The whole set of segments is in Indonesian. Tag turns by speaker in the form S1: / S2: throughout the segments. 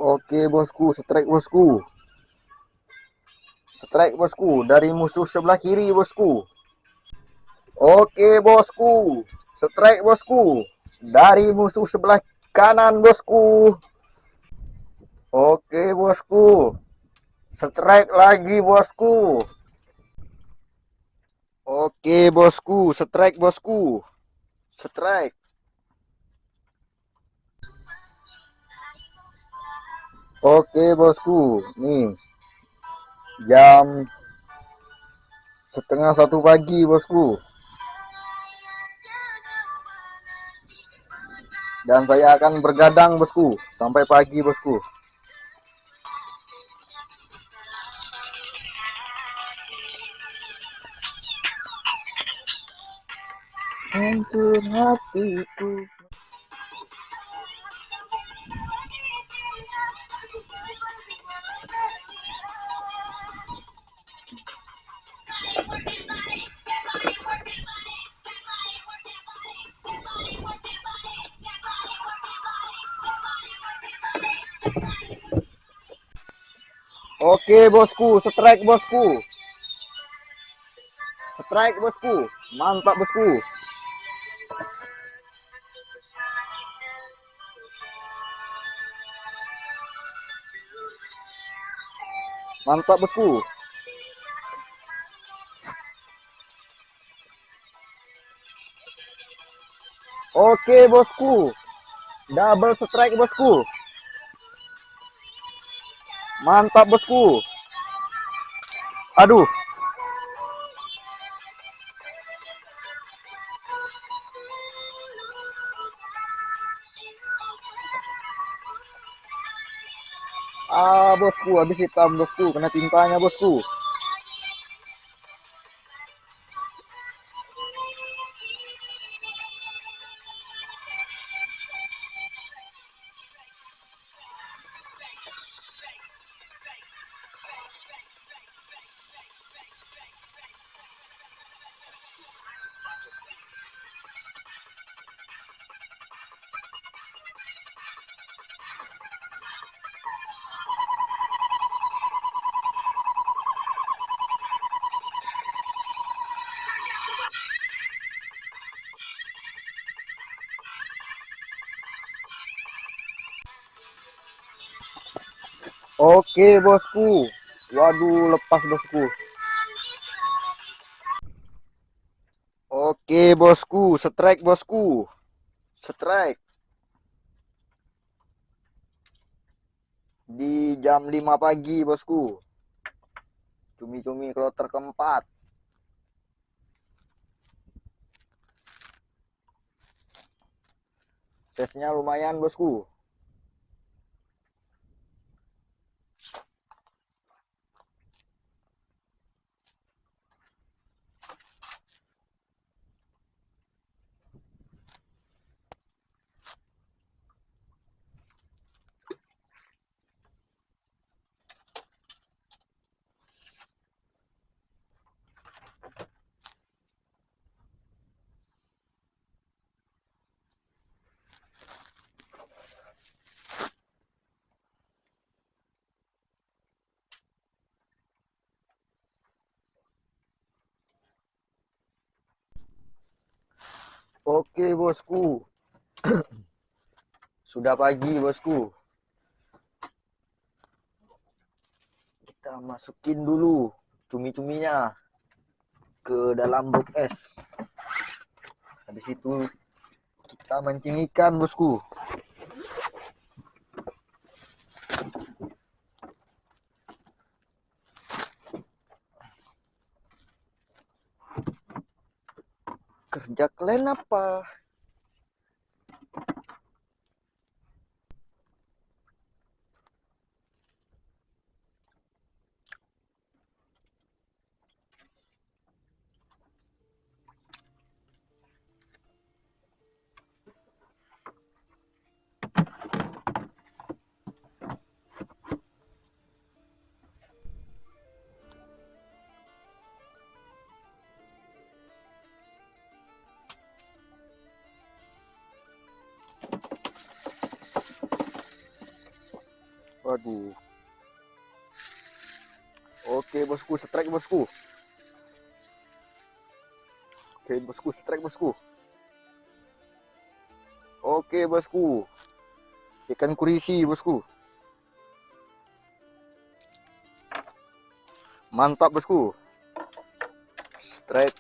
S1: Oke bosku, strike bosku. Strike bosku dari musuh sebelah kiri bosku. Oke bosku, strike bosku dari musuh sebelah kanan bosku. Oke bosku, strike lagi bosku. Oke bosku, strike bosku. Strike. Oke bosku, nih jam setengah satu pagi bosku. Dan saya akan bergadang bosku sampai pagi bosku. Hancur hatiku. Oke bosku, strike bosku. Strike bosku. Mantap bosku. Mantap bosku. Oke bosku. Double strike bosku. Mantap bosku. Aduh. Bosku habis hitam bosku, kena tintanya bosku. Oke bosku. Waduh, lepas bosku. Oke bosku, strike bosku. Strike di jam 5 pagi bosku. Cumi-cumi kloter keempat. Sesnya lumayan bosku. Oke bosku. Sudah pagi bosku. Kita masukin dulu cumi-cuminya ke dalam box es. Habis itu kita mancing ikan bosku. Kerja kalian apa? Waduh. Oke bosku, strike bosku. Oke bosku, strike bosku. Oke bosku. Ikan kurisi bosku. Mantap bosku. Strike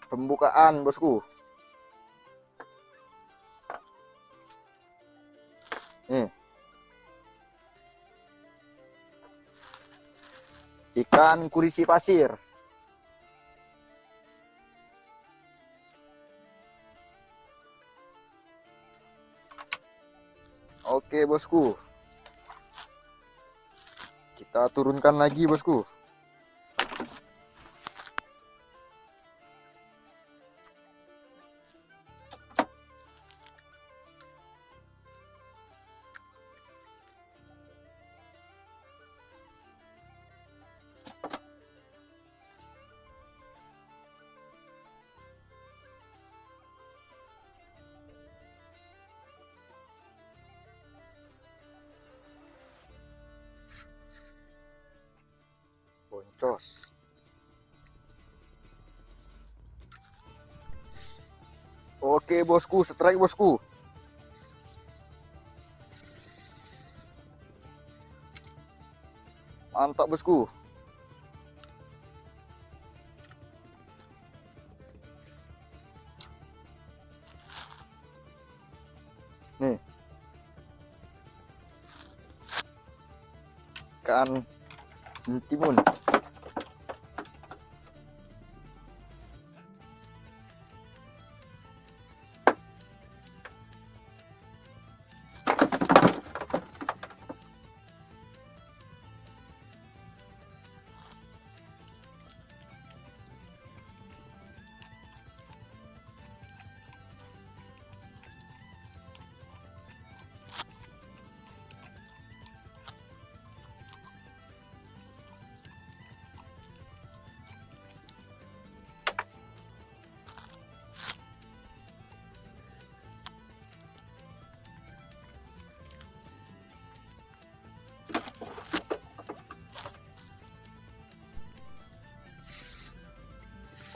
S1: pembukaan bosku. Nih. Ikan kurisi pasir. Oke bosku. Kita turunkan lagi bosku. Boncos. Oke bosku, strike bosku. Mantap bosku. Nih. Ikan timun.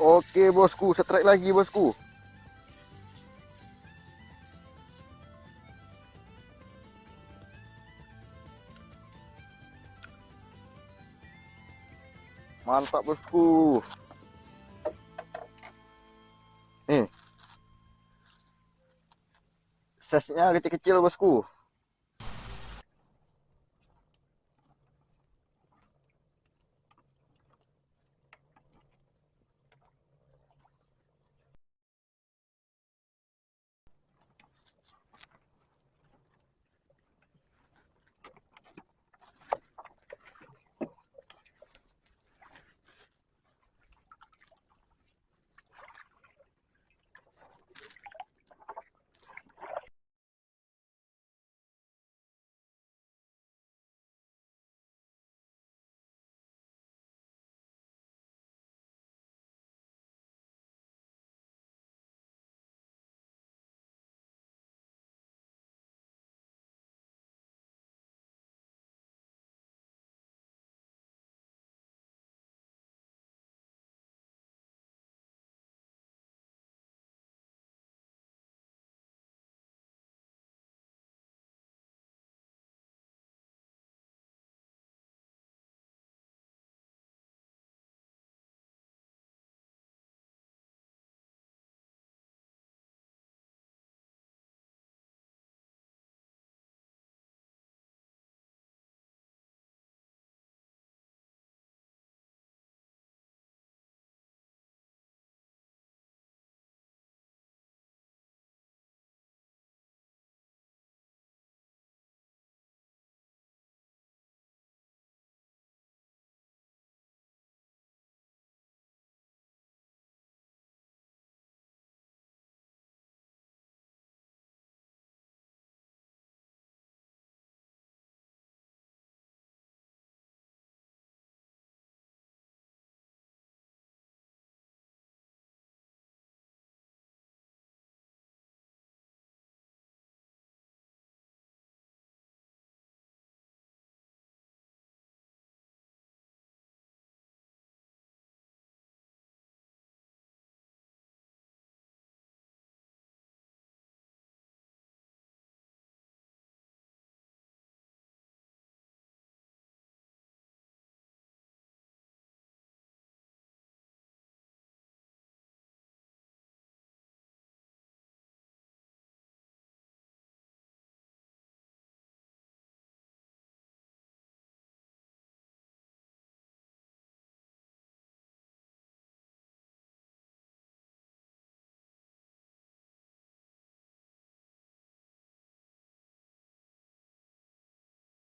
S1: Oke bosku, strike lagi bosku. Mantap bosku. Nih. Size-nya kecil-kecil bosku.